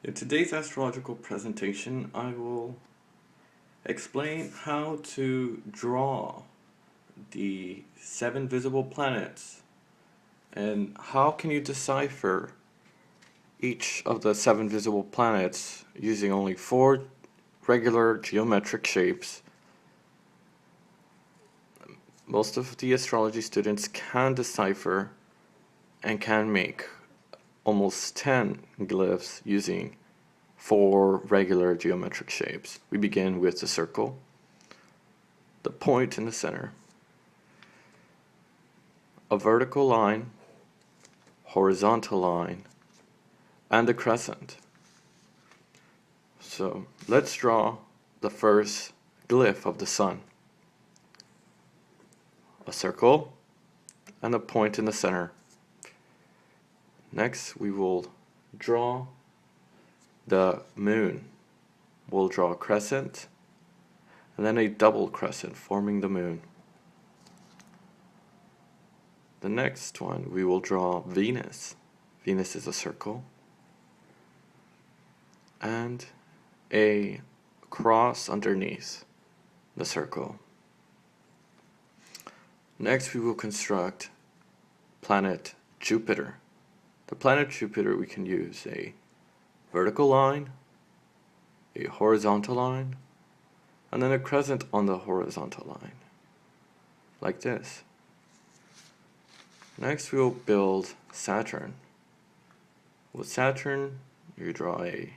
In today's astrological presentation, I will explain how to draw the 7 visible planets and how can you decipher each of the 7 visible planets using only 4 regular geometric shapes. Most of the astrology students can decipher and can make almost 10 glyphs using 4 regular geometric shapes. We begin with the circle, the point in the center, a vertical line, horizontal line, and a crescent. So let's draw the first glyph of the sun. A circle and a point in the center. Next we will draw the moon. We'll draw a crescent and then a double crescent forming the moon. The next one we will draw Venus. Venus is a circle and a cross underneath the circle. Next we will construct planet Jupiter. The planet Jupiter, we can use a vertical line, a horizontal line, and then a crescent on the horizontal line, like this. Next we will build Saturn. With Saturn, you draw a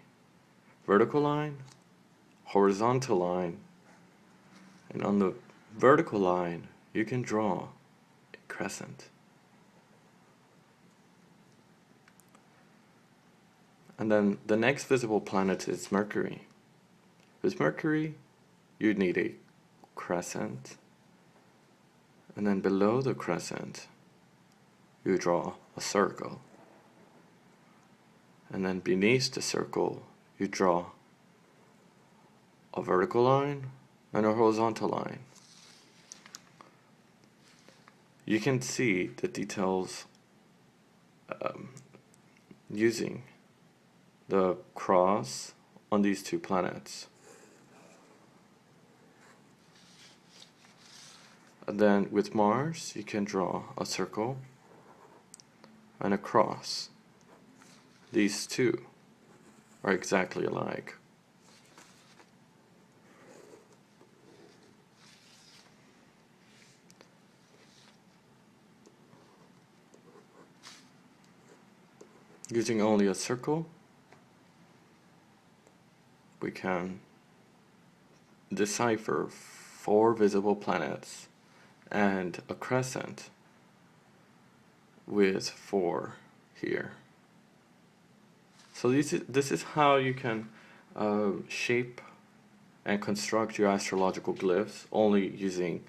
vertical line, horizontal line, and on the vertical line, you can draw a crescent. And then the next visible planet is Mercury. With Mercury, you need a crescent, and then below the crescent, you draw a circle. And then beneath the circle, you draw a vertical line and a horizontal line. You can see the details using the cross on these 2 planets. And then with Mars, you can draw a circle and a cross. These 2 are exactly alike. Using only a circle, we can decipher 4 visible planets and a crescent with 4 here. So this is how you can shape and construct your astrological glyphs only using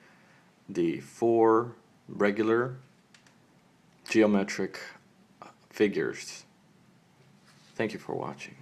the 4 regular geometric figures. Thank you for watching.